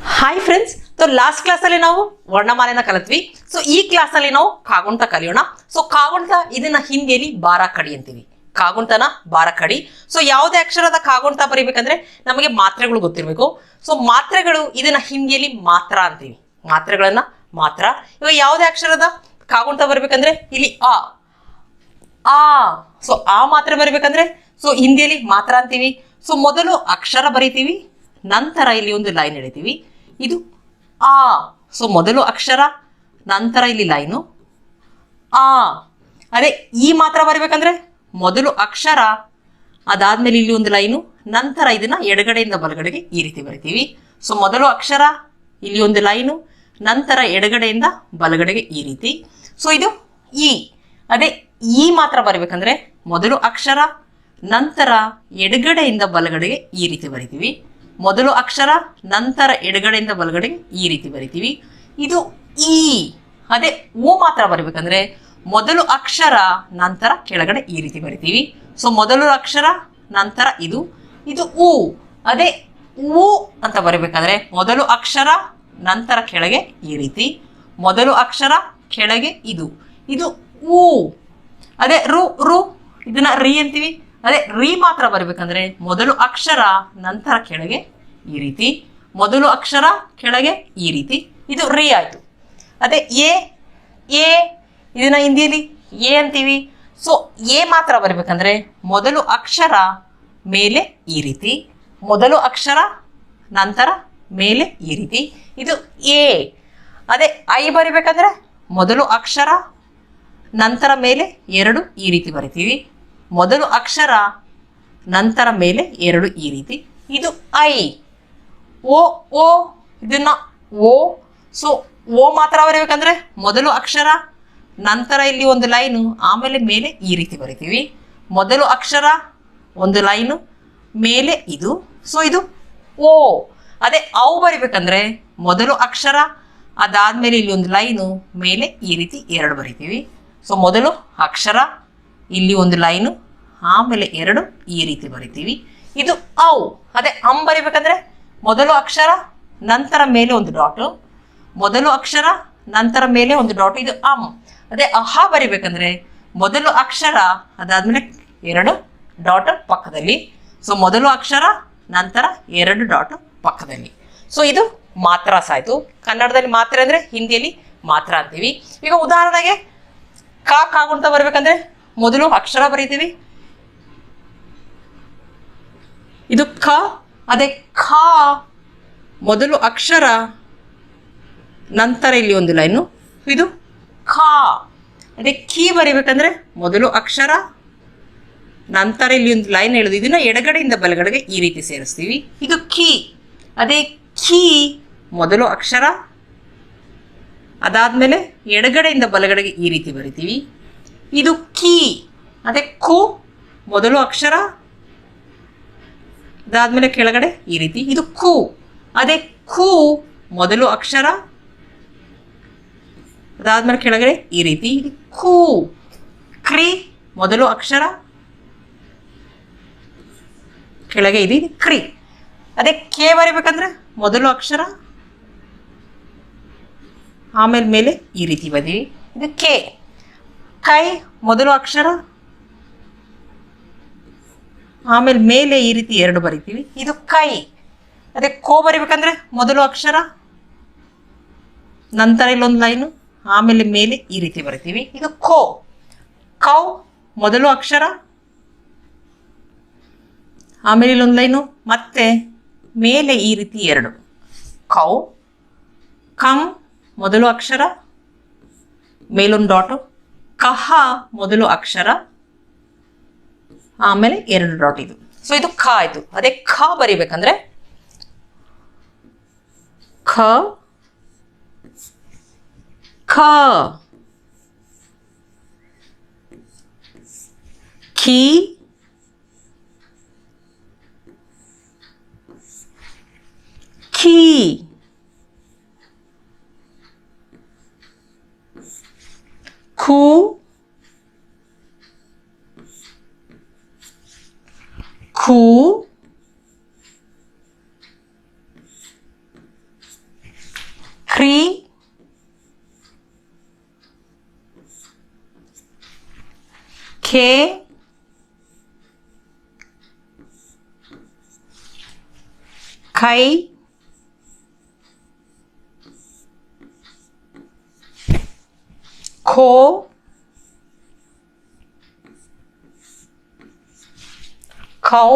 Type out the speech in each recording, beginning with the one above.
Hi friends, last class ಅಲ್ಲಿ ನಾವು ವರ್ಣಮಾಲೆನ ಕಲಿತ್ವಿ. So ಈ ಕ್ಲಾಸ್ ಅಲ್ಲಿ ನಾವು ಕಾಗುಣಿತ ಕಲಿಯೋಣ. ಸೊ ಕಾಗುಣಿತ ಇದನ್ನ ಹಿಂದಿಯಲ್ಲಿ ಬಾರ ಕಡಿ ಅಂತೀವಿ. ಕಾಗುಣಿತನ ಬಾರ ಕಡಿ. ಸೊ ಯಾವುದೇ ಅಕ್ಷರದ ಕಾಗುಣಿತ ಬರೀಬೇಕಂದ್ರೆ ನಮಗೆ ಮಾತ್ರೆಗಳು ಗೊತ್ತಿರಬೇಕು. ಸೊ ಮಾತ್ರೆಗಳು ಇದನ್ನ ಹಿಂದಿಯಲ್ಲಿ ಮಾತ್ರ ಅಂತೀವಿ. ಮಾತ್ರೆಗಳನ್ನ ಮಾತ್ರ. ಇವಾಗ ಯಾವುದೇ ಅಕ್ಷರದ ಕಾಗುಣಿತ ಬರಬೇಕಂದ್ರೆ ಇಲ್ಲಿ ಆ ಆ ಸೊ ಆ ಮಾತ್ರೆ ಬರಬೇಕಂದ್ರೆ ಸೊ ಹಿಂದಿಯಲ್ಲಿ ಮಾತ್ರ ಅಂತೀವಿ. ಸೊ ಮೊದಲು ಅಕ್ಷರ ಬರಿತೀವಿ, ನಂತರ ಇಲ್ಲಿ ಒಂದು ಲೈನ್ ಎಳಿತೀವಿ. ಇದು ಆ. ಸೊ ಮೊದಲು ಅಕ್ಷರ, ನಂತರ ಇಲ್ಲಿ ಲೈನು ಆ. ಅದೇ ಈ ಮಾತ್ರ ಬರಬೇಕಂದ್ರೆ ಮೊದಲು ಅಕ್ಷರ, ಅದಾದ್ಮೇಲೆ ಇಲ್ಲಿ ಒಂದು ಲೈನು, ನಂತರ ಇದನ್ನ ಎಡಗಡೆಯಿಂದ ಬಲಗಡೆಗೆ ಈ ರೀತಿ ಬರಿತೀವಿ. ಸೊ ಮೊದಲು ಅಕ್ಷರ, ಇಲ್ಲಿ ಒಂದು ಲೈನು, ನಂತರ ಎಡಗಡೆಯಿಂದ ಬಲಗಡೆಗೆ ಈ ರೀತಿ. ಸೊ ಇದು ಈ. ಅದೇ ಈ ಮಾತ್ರ ಬರಬೇಕಂದ್ರೆ ಮೊದಲು ಅಕ್ಷರ, ನಂತರ ಎಡಗಡೆಯಿಂದ ಬಲಗಡೆಗೆ ಈ ರೀತಿ ಬರಿತೀವಿ. ಮೊದಲು ಅಕ್ಷರ, ನಂತರ ಎಡಗಡೆಯಿಂದ ಬಲಗಡೆಗೆ ಈ ರೀತಿ ಬರಿತೀವಿ. ಇದು ಈ. ಅದೇ ಓ ಮಾತ್ರ ಬರಬೇಕಂದ್ರೆ ಮೊದಲು ಅಕ್ಷರ, ನಂತರ ಕೆಳಗಡೆ ಈ ರೀತಿ ಬರಿತೀವಿ. ಸೊ ಮೊದಲು ಅಕ್ಷರ, ನಂತರ ಇದು ಉ. ಅದೇ ಊ ಅಂತ ಬರಬೇಕಾದ್ರೆ ಮೊದಲು ಅಕ್ಷರ, ನಂತರ ಕೆಳಗೆ ಈ ರೀತಿ, ಮೊದಲು ಅಕ್ಷರ, ಕೆಳಗೆ ಇದು ಊ. ಅದೇ ರು ರು ಇದನ್ನ ರಿ ಅಂತೀವಿ. ಅದೇ ರಿ ಮಾತ್ರ ಬರಬೇಕಂದ್ರೆ ಮೊದಲು ಅಕ್ಷರ, ನಂತರ ಕೆಳಗೆ ಈ ರೀತಿ, ಮೊದಲು ಅಕ್ಷರ, ಕೆಳಗೆ ಈ ರೀತಿ. ಇದು ರಿ ಆಯ್ತು. ಅದೇ ಎ ಎ ಇದನ್ನ ಹಿಂದಿಯಲ್ಲಿ ಎ ಅಂತೀವಿ. ಸೊ ಎ ಮಾತ್ರ ಬರಬೇಕಂದ್ರೆ ಮೊದಲು ಅಕ್ಷರ, ಮೇಲೆ ಈ ರೀತಿ, ಮೊದಲು ಅಕ್ಷರ, ನಂತರ ಮೇಲೆ ಈ ರೀತಿ. ಇದು ಎ. ಅದೇ ಐ ಬರಿಬೇಕಂದ್ರೆ ಮೊದಲು ಅಕ್ಷರ, ನಂತರ ಮೇಲೆ ಎರಡು ಈ ರೀತಿ ಬರಿತೀವಿ. ಮೊದಲು ಅಕ್ಷರ, ನಂತರ ಮೇಲೆ ಎರಡು ಈ ರೀತಿ. ಇದು ಐ. ಓ ಓ ಇದನ್ನ ಓ. ಸೊ ಓ ಮಾತ್ರ ಬರಬೇಕಂದ್ರೆ ಮೊದಲು ಅಕ್ಷರ, ನಂತರ ಇಲ್ಲಿ ಒಂದು ಲೈನು, ಆಮೇಲೆ ಮೇಲೆ ಈ ರೀತಿ ಬರಿತೀವಿ. ಮೊದಲು ಅಕ್ಷರ, ಒಂದು ಲೈನು, ಮೇಲೆ ಇದು. ಸೊ ಇದು ಓ. ಅದೇ ಔ ಬರಿಬೇಕಂದ್ರೆ ಮೊದಲು ಅಕ್ಷರ, ಅದಾದ್ಮೇಲೆ ಇಲ್ಲಿ ಒಂದು ಲೈನು, ಮೇಲೆ ಈ ರೀತಿ ಎರಡು ಬರಿತೀವಿ. ಸೊ ಮೊದಲು ಅಕ್ಷರ, ಇಲ್ಲಿ ಒಂದು ಲೈನು, ಆಮೇಲೆ ಎರಡು ಈ ರೀತಿ ಬರಿತೀವಿ. ಇದು ಔ. ಅದೇ ಅಂ ಬರಿಬೇಕಂದ್ರೆ ಮೊದಲು ಅಕ್ಷರ, ನಂತರ ಮೇಲೆ ಒಂದು ಡಾಟು, ಮೊದಲು ಅಕ್ಷರ, ನಂತರ ಮೇಲೆ ಒಂದು ಡಾಟು. ಇದು ಅಂ. ಅದೇ ಅಹ ಬರಿಬೇಕಂದ್ರೆ ಮೊದಲು ಅಕ್ಷರ, ಅದಾದ್ಮೇಲೆ ಎರಡು ಡಾಟ್ ಪಕ್ಕದಲ್ಲಿ. ಸೊ ಮೊದಲು ಅಕ್ಷರ, ನಂತರ ಎರಡು ಡಾಟ್ ಪಕ್ಕದಲ್ಲಿ. ಸೊ ಇದು ಮಾತ್ರಾಸ್ ಆಯ್ತು. ಕನ್ನಡದಲ್ಲಿ ಮಾತ್ರೆ ಅಂದ್ರೆ ಹಿಂದಿಯಲ್ಲಿ ಮಾತ್ರ ಅಂತೀವಿ. ಈಗ ಉದಾಹರಣೆಗೆ ಕಾಗುಣಿತ ಬರ್ಬೇಕಂದ್ರೆ ಮೊದಲು ಅಕ್ಷರ ಬರೀತೀವಿ. ಇದು ಖ. ಅದೇ ಖ ಮೊದಲು ಅಕ್ಷರ, ನಂತರ ಇಲ್ಲಿ ಒಂದು ಲೈನು, ಇದು ಖ. ಅದೇ ಕೀ ಬರಿಬೇಕಂದ್ರೆ ಮೊದಲು ಅಕ್ಷರ, ನಂತರ ಇಲ್ಲಿ ಒಂದು ಲೈನ್ ಎಳೆದು ಇದನ್ನ ಎಡಗಡೆಯಿಂದ ಬಲಗಡೆಗೆ ಈ ರೀತಿ ಸೇರಿಸ್ತೀವಿ. ಇದು ಕೀ. ಅದೇ ಕೀ ಮೊದಲು ಅಕ್ಷರ, ಅದಾದ್ಮೇಲೆ ಎಡಗಡೆಯಿಂದ ಬಲಗಡೆಗೆ ಈ ರೀತಿ ಬರಿತೀವಿ. ಇದು ಕೀ. ಅದೇ ಕು ಮೊದಲು ಅಕ್ಷರ, ಅದಾದ್ಮೇಲೆ ಕೆಳಗಡೆ ಈ ರೀತಿ. ಇದು ಕು. ಅದೇ ಕು ಮೊದಲು ಅಕ್ಷರ, ಅದಾದ್ಮೇಲೆ ಕೆಳಗಡೆ ಈ ರೀತಿ. ಇದು ಕು. ಕ್ರಿ ಮೊದಲು ಅಕ್ಷರ, ಕೆಳಗೆ ಇದು ಕ್ರಿ. ಅದೇ ಕೆ ಬರಿಬೇಕಂದ್ರೆ ಮೊದಲು ಅಕ್ಷರ, ಆಮೇಲೆ ಮೇಲೆ ಈ ರೀತಿ ಬದೀವಿ. ಇದು ಕೆ. ಕೈ ಮೊದಲು ಅಕ್ಷರ, ಆಮೇಲೆ ಮೇಲೆ ಈ ರೀತಿ ಎರಡು ಬರಿತೀವಿ. ಇದು ಕೈ. ಅದೇ ಕೋ ಬರಿಬೇಕಂದ್ರೆ ಮೊದಲು ಅಕ್ಷರ, ನಂತರ ಇಲ್ಲೊಂದು ಲೈನು, ಆಮೇಲೆ ಮೇಲೆ ಈ ರೀತಿ ಬರಿತೀವಿ. ಇದು ಕೋ. ಕೌ ಮೊದಲು ಅಕ್ಷರ, ಆಮೇಲೆ ಇಲ್ಲೊಂದು ಲೈನು, ಮತ್ತೆ ಮೇಲೆ ಈ ರೀತಿ ಎರಡು. ಕೌ. ಕಂ ಮೊದಲು ಅಕ್ಷರ, ಮೇಲೊಂದು ಡಾಟು. ಕಹ ಮೊದಲು ಅಕ್ಷರ, ಆಮೇಲೆ ಎರಡು ಡಾಟ್ ಇದು. ಸೊ ಇದು ಖ ಆಯ್ತು. ಅದೇ ಖ ಬರಿಬೇಕಂದ್ರೆ ಖ ಖ ಖಿ ಖಿ ಖು ಖು ಕ್ರಿ, ಖೇ, ಖೈ, ಖೋ, ಖೌ,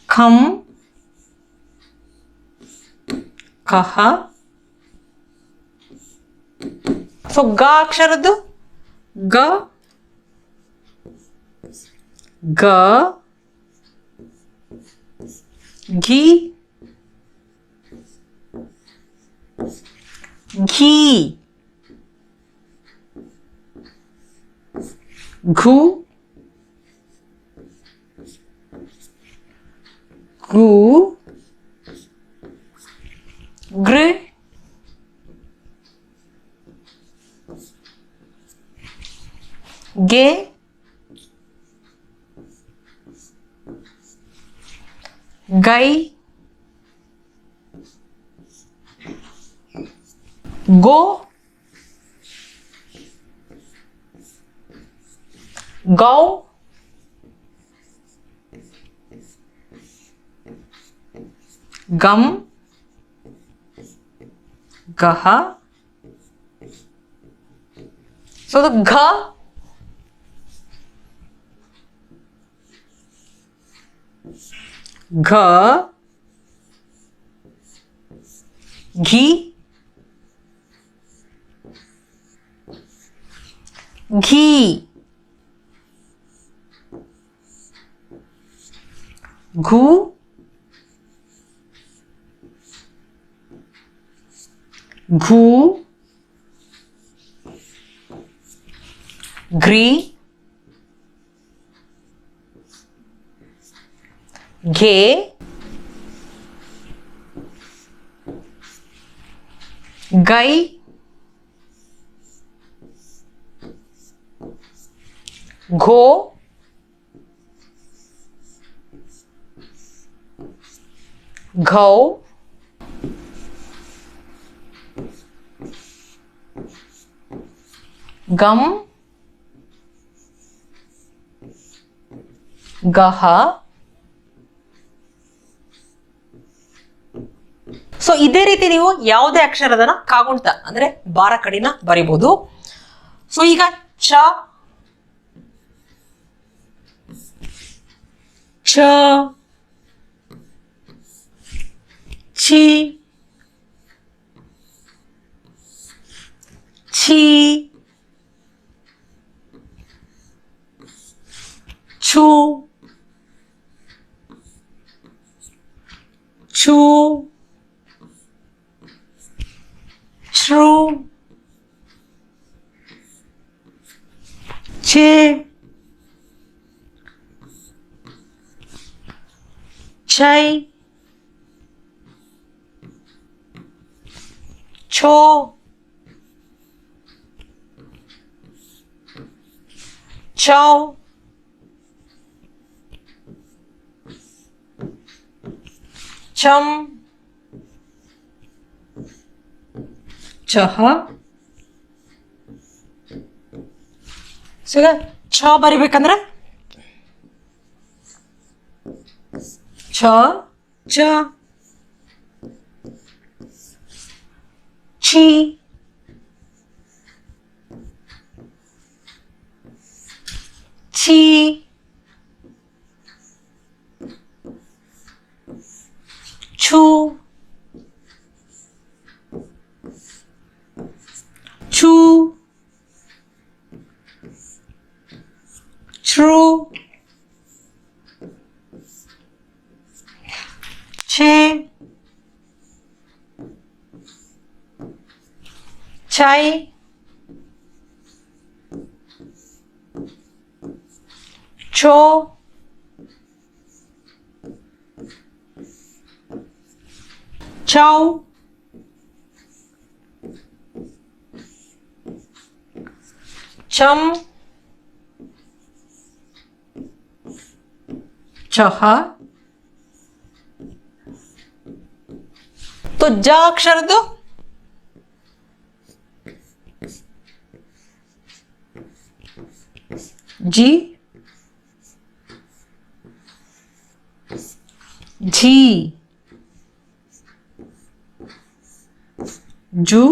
ಖಂ, ಕಹ. ಸೊ ಗ ಅಕ್ಷರದ್ದು ಗ, ಗ, ಘಿ, ಘೀ, ಘು, ಗು, ಗೃ, ಗೆ, ಗೈ, ಗೋ, ಗೌ, ಗಮ್, ಗಹ. ಸೊ ಅದು ಘ, ಘ, ಘಿ, ಘೀ, ಘು, ಘೂ, ಘ್ರಿ, ಘೇ, ಗೈ, ಘೋ, ಘೌ, ಗಮ್, ಗಹ. ಸೊ ಇದೇ ರೀತಿ ನೀವು ಯಾವುದೇ ಅಕ್ಷರದನ್ನ ಕಾಗುಣಿತ ಅಂದ್ರೆ ಬಾರ ಕಡಿನ ಬರಿಬಹುದು. ಸೊ ಈಗ ಚ, ಛ, ಛಿ, ಛಿ, ಛು, ಛೂ, ಛ್ರೂ, ಛೇ, ಛೈ, ಛೋ, ಛೌ, ಛಂ, ಛಹ. ಸೊ ಈಗ ಛ ಬರಿಬೇಕಂದ್ರೆ ಛ, ಚ, ಛಿ, ಛಿ, ಛು, ಛೂ, ಛ್ರೂ, ಛೇ, ಛೈ, ಛೋ, ಛೌ, ಛಂ, ಚಹ. तो ज ಅಕ್ಷರದ್ದು जी, झी, जू,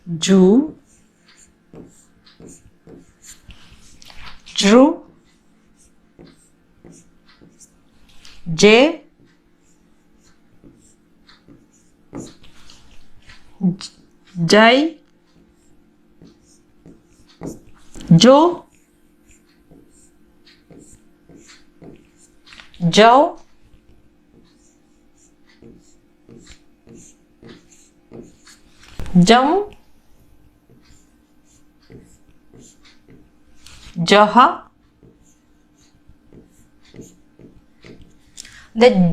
जू, ड्रू, जे, जय, जो, जौ, जम, जह.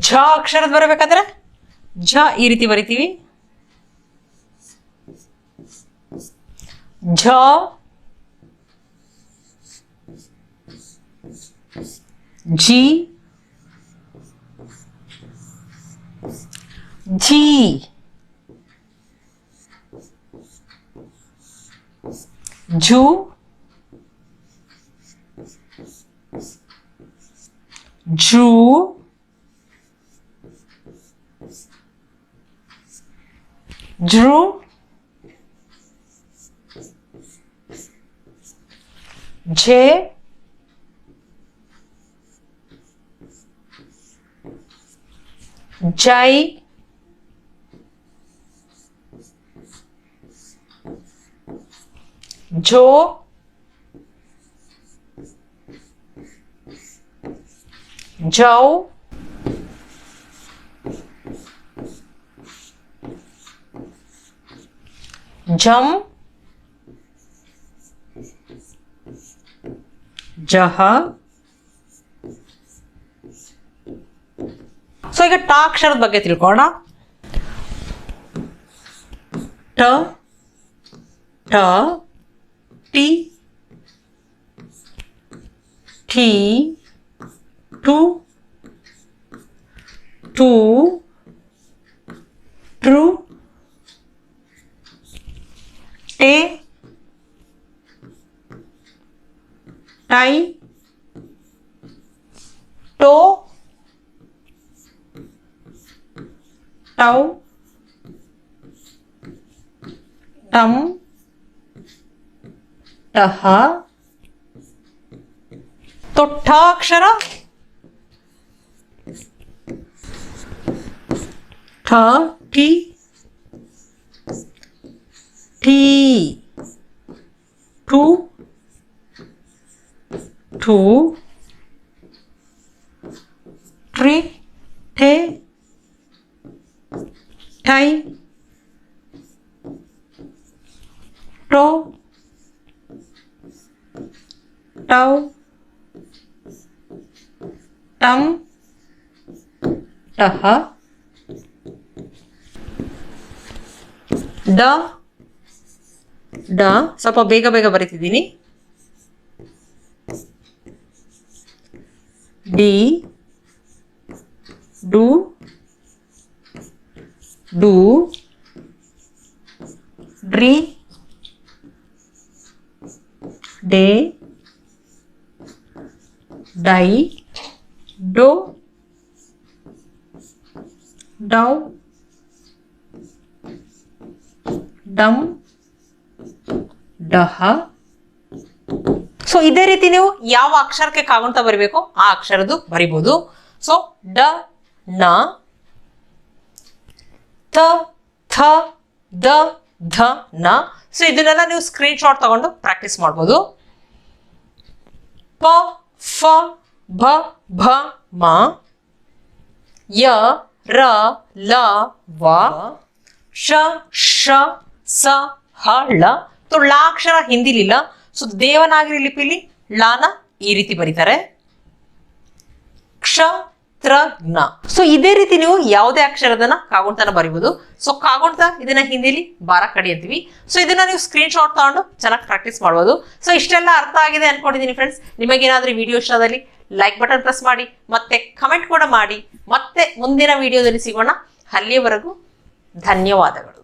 ಝ ಅಕ್ಷರದ ಬರಬೇಕಾದ್ರೆ ಝ ಈ ರೀತಿ ಬರಿತೀವಿ. ಝ, ಜಿ, ಝಿ, ಝು, ಝೂ, ಝ್ರೂ, ಝೇ, ಜೈ, ಜೋ, ಜೌ, ಜಂ, ಜಹ. ಸೊ ಈಗ ಟ ಅಕ್ಷರದ ಬಗ್ಗೆ ತಿಳ್ಕೊಳ್ಳೋಣ. ಟ, ಠ, ಟಿ, ಠೀ, ಟು, ಟೂ, ಟ್ರೂ, ಟೇ, ಟೈ, ಟೋ, ಟೌ, ಟಂ, ಟಹ. तो ठ अक्षर ठ, ठी, ठी, ठू, ठू, ट्री, ठे, ठाई, टो, टौ, टम, टह. ಡ, ಡ ಸ್ವಲ್ಪ ಬೇಗ ಬೇಗ ಬರೀತಿದ್ದೀನಿ. ಡಿ, ಡು, ಡು, ಡ್ರಿ, ಡೇ, ಡೈ, ಡೋ, ಡೌ, ಡಮ್, ಡಹ. ಸೊ ಇದೇ ರೀತಿ ನೀವು ಯಾವ ಅಕ್ಷರಕ್ಕೆ ಕಾಗುಣಿತ ಬರಿಬೇಕು ಆ ಅಕ್ಷರದ್ದು ಬರಿಬಹುದು. ಸೊ ಡ, ನ, ಥ, ಥ, ದ, ಧ, ನ. ಸೊ ಇದನ್ನೆಲ್ಲ ನೀವು ಸ್ಕ್ರೀನ್ ಶಾಟ್ ತಗೊಂಡು ಪ್ರಾಕ್ಟೀಸ್ ಮಾಡ್ಬೋದು. ಪ, ಫ, ಭ, ಭ, ಮ, ಯ, ರ, ಲ, ವ, ಶ, ಶ, ಸ, ಹ, ಳ. तो ಳ ಅಕ್ಷರ ಹಿಂದಿಲಿಲ್ಲ. ಸೊ ದೇವನಾಗರಿ ಲಿಪಿಲಿ ಳನ ಈ ರೀತಿ ಬರೀತಾರೆ. ಕ್ಷ, ತ್ರಜ್ಞ. ಸೊ ಇದೇ ರೀತಿ ನೀವು ಯಾವುದೇ ಅಕ್ಷರದನ್ನ ಕಾಗುಣಿತನ ಬರೀಬಹುದು. ಸೊ ಕಾಗುಣಿತ ಇದನ್ನ ಹಿಂದಿಲಿ ಬಾರ ಕಡಿ ಅಂತೀವಿ. ಸೊ ಇದನ್ನ ನೀವು ಸ್ಕ್ರೀನ್ ಶಾಟ್ ತಗೊಂಡು ಚೆನ್ನಾಗಿ ಪ್ರಾಕ್ಟೀಸ್ ಮಾಡಬಹುದು. ಸೊ ಇಷ್ಟೆಲ್ಲ ಅರ್ಥ ಆಗಿದೆ ಅನ್ಕೊಂಡಿದ್ದೀನಿ ಫ್ರೆಂಡ್ಸ್. ನಿಮಗೇನಾದ್ರೂ ವಿಡಿಯೋ ಇಷ್ಟದಲ್ಲಿ ಲೈಕ್ ಬಟನ್ ಪ್ರೆಸ್ ಮಾಡಿ, ಮತ್ತೆ ಕಮೆಂಟ್ ಕೂಡ ಮಾಡಿ. ಮತ್ತೆ ಮುಂದಿನ ವಿಡಿಯೋದಲ್ಲಿ ಸಿಗೋಣ. ಅಲ್ಲಿಯವರೆಗೂ ಧನ್ಯವಾದಗಳು.